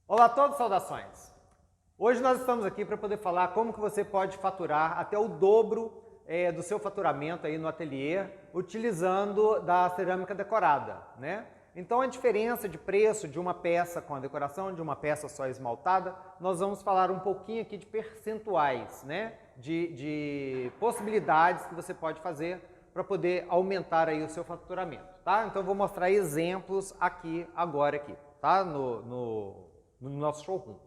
Olá a todos, saudações! Hoje nós estamos aqui para poder falar como que você pode faturar até o dobro do seu faturamento aí no ateliê, utilizando da cerâmica decorada, né? Então a diferença de preço de uma peça com a decoração, de uma peça só esmaltada, nós vamos falar um pouquinho aqui de percentuais, né? De possibilidades que você pode fazer para poder aumentar aí o seu faturamento, tá? Então eu vou mostrar exemplos aqui, agora tá? No nosso showroom.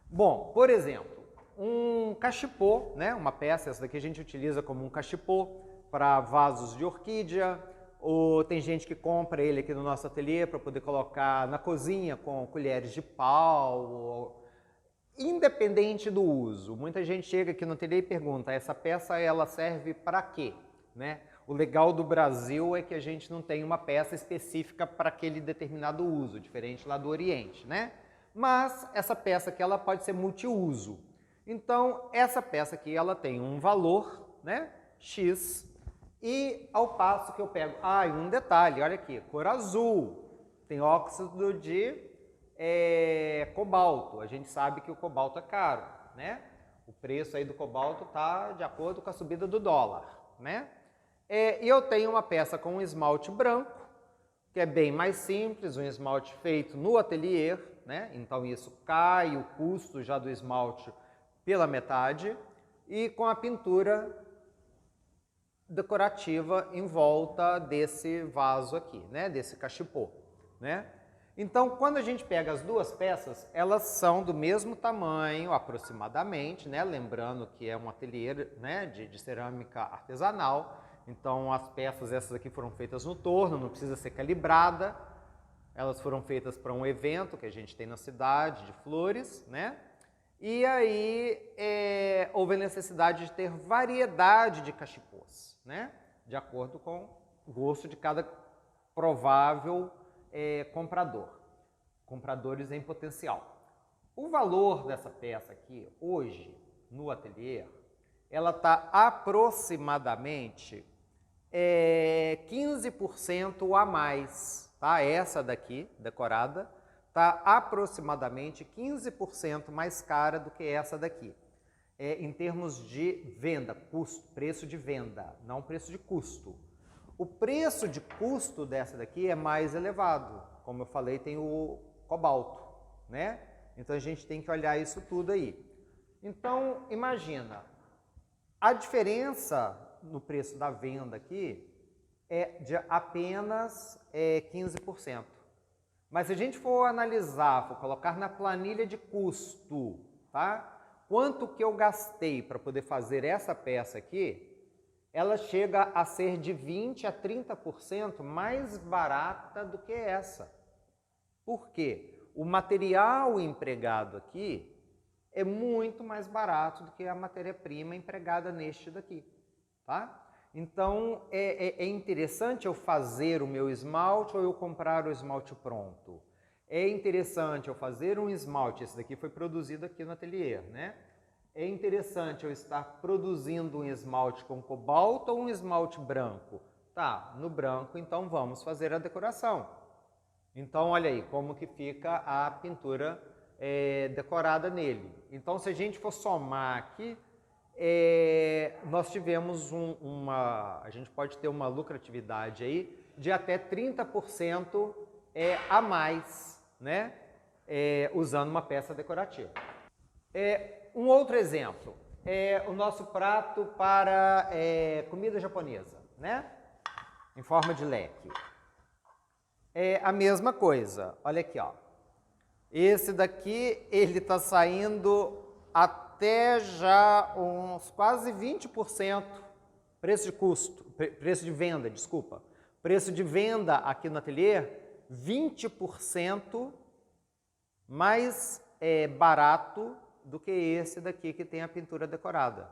Bom, por exemplo, um cachepô, né? Uma peça, essa daqui a gente utiliza como um cachepô para vasos de orquídea, ou tem gente que compra ele aqui no nosso ateliê para poder colocar na cozinha com colheres de pau, independente do uso. Muita gente chega aqui no ateliê e pergunta, essa peça ela serve para quê? Né? O legal do Brasil é que a gente não tem uma peça específica para aquele determinado uso, diferente lá do Oriente, né? Mas essa peça aqui ela pode ser multiuso. Então, essa peça aqui ela tem um valor, né, X, e ao passo que eu pego, e um detalhe, olha aqui, cor azul, tem óxido de cobalto. A gente sabe que o cobalto é caro, né? O preço aí do cobalto está de acordo com a subida do dólar, né? E eu tenho uma peça com um esmalte branco, que é bem mais simples, um esmalte feito no ateliê, né? Então isso cai o custo já do esmalte pela metade, e com a pintura decorativa em volta desse vaso aqui, né? Desse cachepô, né? Então, quando a gente pega as duas peças, elas são do mesmo tamanho, aproximadamente, né? Lembrando que é um ateliê, né, de cerâmica artesanal. Então, as peças, essas aqui foram feitas no torno, não precisa ser calibrada. Elas foram feitas para um evento que a gente tem na cidade, de flores, né? E aí, houve a necessidade de ter variedade de cachepôs, né? De acordo com o gosto de cada provável comprador. Compradores em potencial. O valor dessa peça aqui, hoje, no ateliê, ela está aproximadamente 15% a mais, tá? Essa daqui, decorada, está aproximadamente 15% mais cara do que essa daqui. Em termos de venda, custo, preço de venda, não preço de custo. O preço de custo dessa daqui é mais elevado. Como eu falei, tem o cobalto, né? Então a gente tem que olhar isso tudo aí. Então, imagina, a diferença no preço da venda aqui é de apenas 15%. Mas se a gente for analisar, for colocar na planilha de custo, tá? Quanto que eu gastei para poder fazer essa peça aqui, ela chega a ser de 20% a 30% mais barata do que essa. Por quê? O material empregado aqui é muito mais barato do que a matéria-prima empregada neste daqui, tá? Então, é interessante eu fazer o meu esmalte ou eu comprar o esmalte pronto? É interessante eu fazer um esmalte, esse daqui foi produzido aqui no ateliê, né? É interessante eu estar produzindo um esmalte com cobalto ou um esmalte branco? Tá, no branco, então vamos fazer a decoração. Então, olha aí como que fica a pintura decorada nele. Então, se a gente for somar aqui, nós tivemos a gente pode ter uma lucratividade aí de até 30% a mais, né? Usando uma peça decorativa. Um outro exemplo é o nosso prato para comida japonesa, né? Em forma de leque. É a mesma coisa, olha aqui, ó. Esse daqui, ele está saindo até já uns quase 20% preço de custo, preço de venda, desculpa. Preço de venda aqui no ateliê, 20% mais barato do que esse daqui que tem a pintura decorada.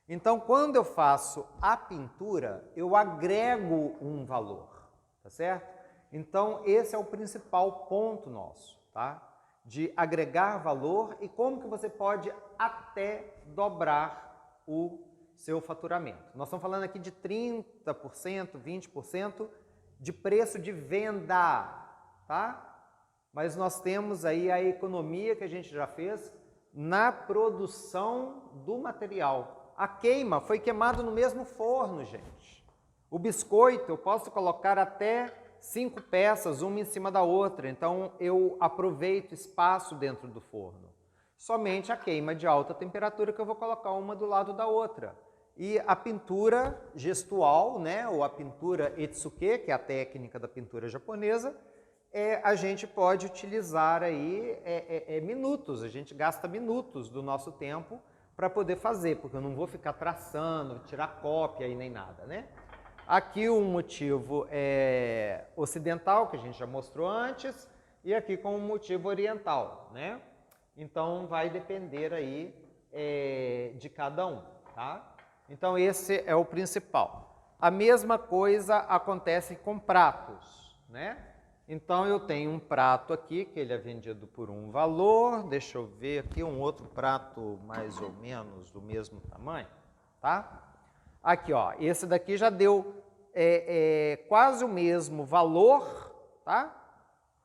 Então, quando eu faço a pintura, eu agrego um valor, tá certo? Então, esse é o principal ponto nosso, tá? De agregar valor e como que você pode até dobrar o seu faturamento. Nós estamos falando aqui de 30%, 20% de preço de venda, tá? mas nós temos aí a economia que a gente já fez na produção do material. A queima foi queimado no mesmo forno, gente. O biscoito eu posso colocar até 5 peças, uma em cima da outra, então eu aproveito espaço dentro do forno. Somente a queima de alta temperatura que eu vou colocar uma do lado da outra. E a pintura gestual, né, ou a pintura etsuke, que é a técnica da pintura japonesa, a gente pode utilizar aí minutos, a gente gasta minutos do nosso tempo para poder fazer, porque eu não vou ficar traçando, tirar cópia e nem nada, né? Aqui o motivo ocidental, que a gente já mostrou antes, e aqui com o motivo oriental, né? Então vai depender aí de cada um, tá? Então esse é o principal. A mesma coisa acontece com pratos, né? Então eu tenho um prato aqui que ele é vendido por um valor, deixa eu ver aqui um outro prato mais ou menos do mesmo tamanho, tá? Aqui, ó, esse daqui já deu quase o mesmo valor, tá?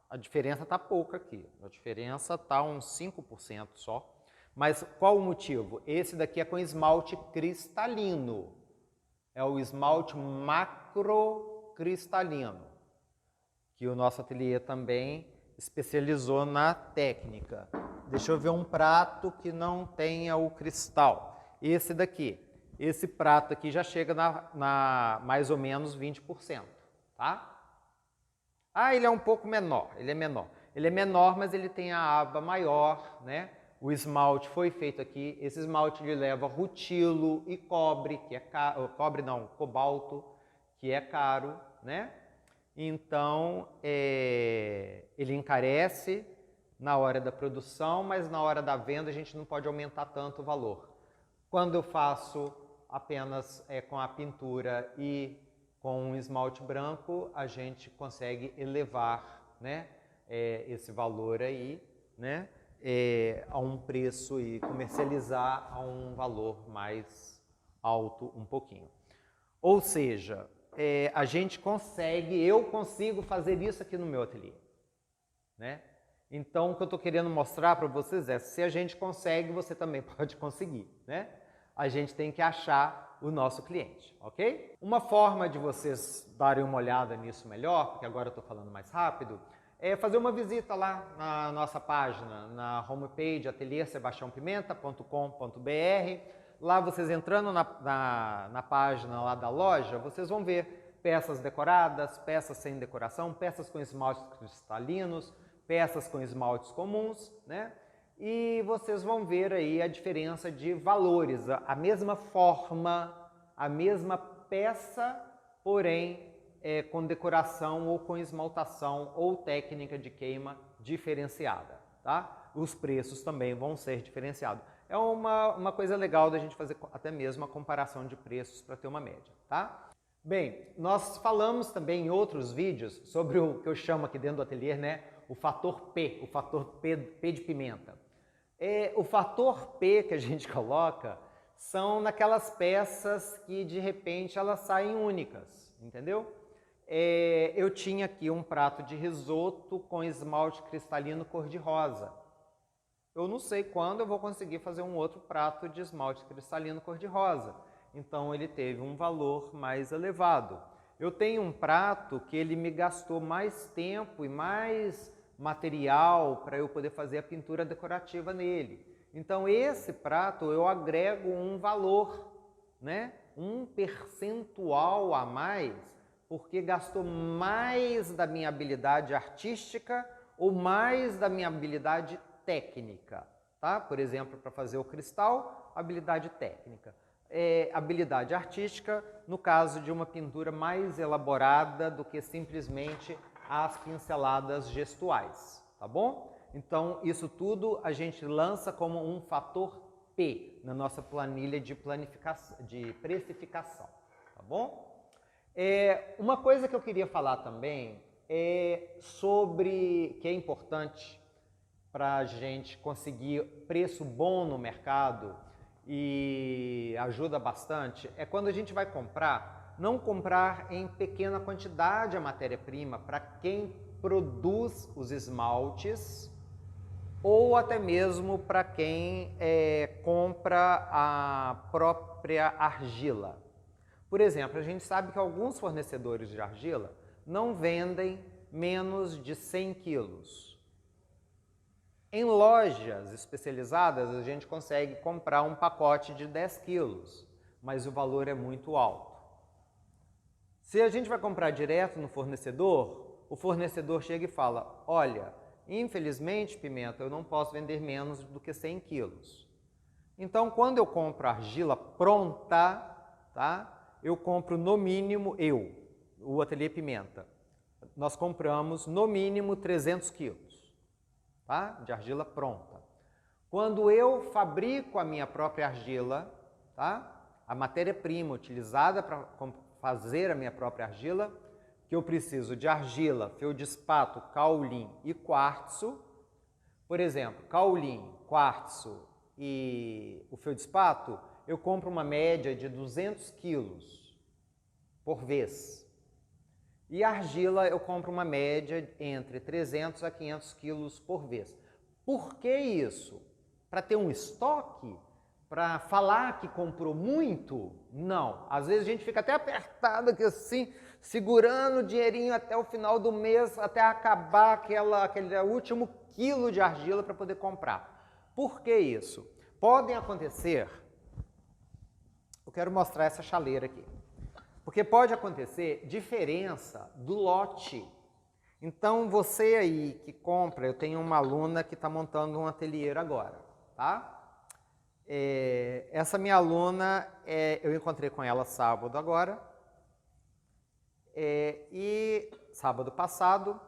A diferença tá pouca aqui, a diferença tá uns 5% só. Mas qual o motivo? Esse daqui é com esmalte cristalino, é o esmalte macrocristalino, que o nosso ateliê também especializou na técnica. Deixa eu ver um prato que não tenha o cristal. Esse daqui. Esse prato aqui já chega na mais ou menos 20%, tá? Ah, ele é um pouco menor, ele é menor. Ele é menor, mas ele tem a aba maior, né? O esmalte foi feito aqui. Esse esmalte ele leva rutilo e cobre, que é caro, cobre não, cobalto, que é caro, né? Então, ele encarece na hora da produção, mas na hora da venda a gente não pode aumentar tanto o valor. Quando eu faço apenas com a pintura e com um esmalte branco, a gente consegue elevar, né, esse valor aí, né, a um preço e comercializar a um valor mais alto um pouquinho. Ou seja, a gente consegue, eu consigo fazer isso aqui no meu ateliê, né? Então, o que eu estou querendo mostrar para vocês se a gente consegue, você também pode conseguir, né? A gente tem que achar o nosso cliente, ok? Uma forma de vocês darem uma olhada nisso melhor, porque agora eu estou falando mais rápido, é fazer uma visita lá na nossa página, na homepage ateliersebastiaopimenta.com.br. Lá vocês entrando na página lá da loja, vocês vão ver peças decoradas, peças sem decoração, peças com esmaltes cristalinos, peças com esmaltes comuns, né? E vocês vão ver aí a diferença de valores, a mesma forma, a mesma peça, porém com decoração ou com esmaltação ou técnica de queima diferenciada, tá? Os preços também vão ser diferenciados. É uma coisa legal da gente fazer até mesmo a comparação de preços para ter uma média, tá? Bem, nós falamos também em outros vídeos sobre o que eu chamo aqui dentro do ateliê, né? O fator P, o fator P de pimenta. O fator P que a gente coloca são naquelas peças que de repente elas saem únicas, entendeu? Eu tinha aqui um prato de risoto com esmalte cristalino cor-de-rosa. Eu não sei quando eu vou conseguir fazer um outro prato de esmalte cristalino cor-de-rosa. Então ele teve um valor mais elevado. Eu tenho um prato que ele me gastou mais tempo e mais material para eu poder fazer a pintura decorativa nele. Então esse prato eu agrego um valor, né? Um percentual a mais, porque gastou mais da minha habilidade artística ou mais da minha habilidade técnica, tá? Por exemplo, para fazer o cristal, habilidade técnica. Habilidade artística, no caso de uma pintura mais elaborada do que simplesmente as pinceladas gestuais, tá bom? Então, isso tudo a gente lança como um fator P na nossa planilha de precificação, tá bom? Uma coisa que eu queria falar também sobre que é importante para a gente conseguir preço bom no mercado e ajuda bastante, é quando a gente vai comprar, não comprar em pequena quantidade a matéria-prima para quem produz os esmaltes ou até mesmo para quem compra a própria argila. Por exemplo, a gente sabe que alguns fornecedores de argila não vendem menos de 100 quilos. Em lojas especializadas, a gente consegue comprar um pacote de 10 quilos, mas o valor é muito alto. Se a gente vai comprar direto no fornecedor, o fornecedor chega e fala, olha, infelizmente, Pimenta, eu não posso vender menos do que 100 quilos. Então, quando eu compro argila pronta, tá? Eu compro no mínimo, o Ateliê Pimenta, nós compramos no mínimo 300 quilos, tá? De argila pronta. Quando eu fabrico a minha própria argila, tá? A matéria-prima utilizada para fazer a minha própria argila, que eu preciso de argila, feldspato, caulim e quartzo. Por exemplo, caulim, quartzo e o feldspato, eu compro uma média de 200 quilos por vez. E argila eu compro uma média entre 300 a 500 quilos por vez. Por que isso? Para ter um estoque? Para falar que comprou muito? Não. Às vezes a gente fica até apertado aqui assim, segurando o dinheirinho até o final do mês, até acabar aquele último quilo de argila para poder comprar. Por que isso? Podem acontecer, eu quero mostrar essa chaleira aqui, porque pode acontecer diferença do lote. Então você aí que compra, eu tenho uma aluna que está montando um ateliê agora, tá? Essa minha aluna, eu encontrei com ela sábado agora, e sábado passado,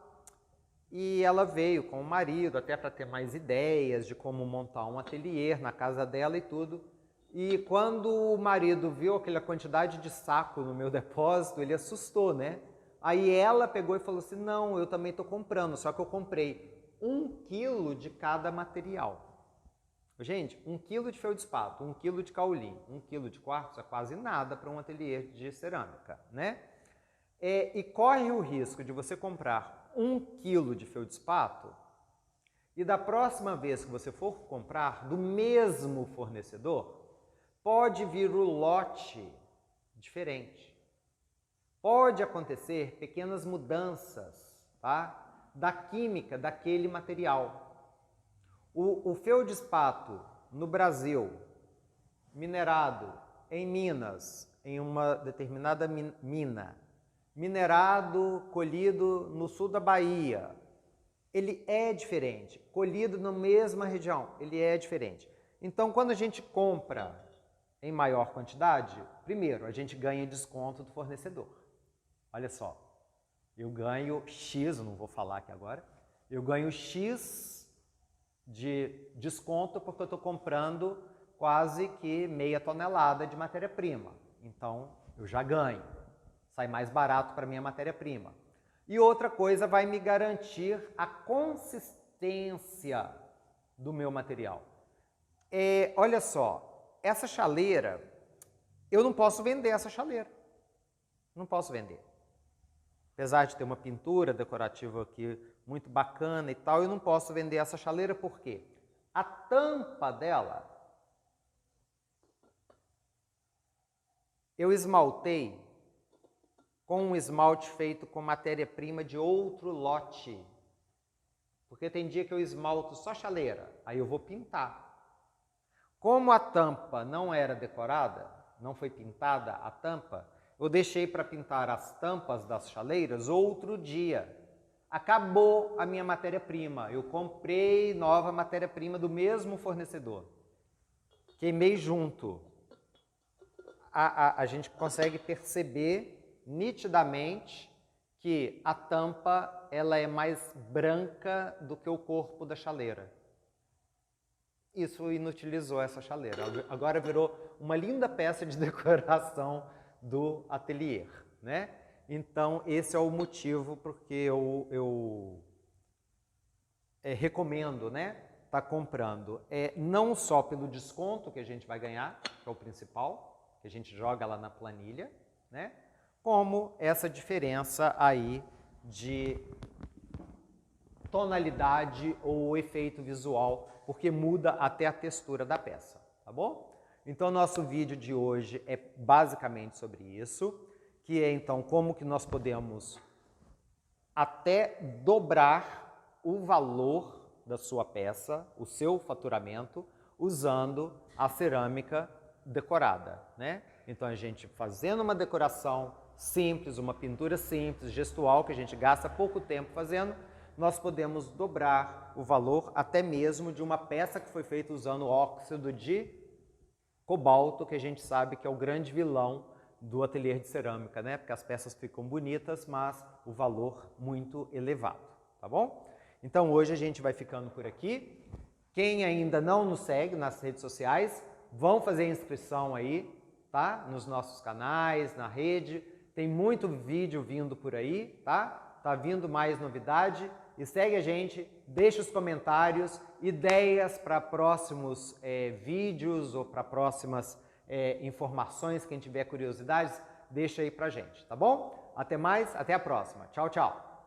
e ela veio com o marido, até para ter mais ideias de como montar um ateliê na casa dela e tudo. E quando o marido viu aquela quantidade de saco no meu depósito, ele assustou, né? Aí ela pegou e falou assim, não, eu também estou comprando, só que eu comprei 1 quilo de cada material. Gente, 1 quilo de feldspato, 1 quilo de caulim, 1 quilo de quartzo é quase nada para um ateliê de cerâmica, né? E corre o risco de você comprar 1 quilo de feldspato e da próxima vez que você for comprar do mesmo fornecedor, pode vir o lote diferente. Pode acontecer pequenas mudanças, tá? Da química daquele material. O feldspato no Brasil, minerado em Minas, em uma determinada mina, minerado, colhido no sul da Bahia, ele é diferente. Colhido na mesma região, ele é diferente. Então, quando a gente compra em maior quantidade, primeiro, a gente ganha desconto do fornecedor. Olha só, eu ganho X, eu não vou falar aqui agora, eu ganho X de desconto porque eu estou comprando quase que meia tonelada de matéria-prima. Então, eu já ganho. Sai mais barato para minha matéria-prima. E outra coisa vai me garantir a consistência do meu material. Olha só, essa chaleira, eu não posso vender essa chaleira. Não posso vender. Apesar de ter uma pintura decorativa aqui muito bacana e tal, eu não posso vender essa chaleira por quê? A tampa dela, eu esmaltei com um esmalte feito com matéria-prima de outro lote. Porque tem dia que eu esmalto só chaleira, aí eu vou pintar. Como a tampa não era decorada, não foi pintada a tampa, eu deixei para pintar as tampas das chaleiras outro dia. Acabou a minha matéria-prima, eu comprei nova matéria-prima do mesmo fornecedor. Queimei junto. A gente consegue perceber nitidamente que a tampa ela é mais branca do que o corpo da chaleira. Isso inutilizou essa chaleira. Agora virou uma linda peça de decoração do ateliê, né? Então, esse é o motivo porque eu recomendo, né? Tá comprando. Não só pelo desconto que a gente vai ganhar, que é o principal, que a gente joga lá na planilha, né? Como essa diferença aí de tonalidade ou efeito visual, porque muda até a textura da peça, tá bom? Então, nosso vídeo de hoje é basicamente sobre isso, que é então como que nós podemos até dobrar o valor da sua peça, o seu faturamento, usando a cerâmica decorada, né? Então, a gente fazendo uma decoração simples, uma pintura simples, gestual, que a gente gasta pouco tempo fazendo, nós podemos dobrar o valor até mesmo de uma peça que foi feita usando óxido de cobalto, que a gente sabe que é o grande vilão do ateliê de cerâmica, né? Porque as peças ficam bonitas, mas o valor muito elevado, tá bom? Então hoje a gente vai ficando por aqui. Quem ainda não nos segue nas redes sociais, vão fazer inscrição aí, tá? Nos nossos canais, na rede. Tem muito vídeo vindo por aí, tá? Tá vindo mais novidade. E segue a gente, deixa os comentários, ideias para próximos vídeos ou para próximas informações, quem tiver curiosidades, deixa aí pra gente, tá bom? Até mais, até a próxima. Tchau, tchau!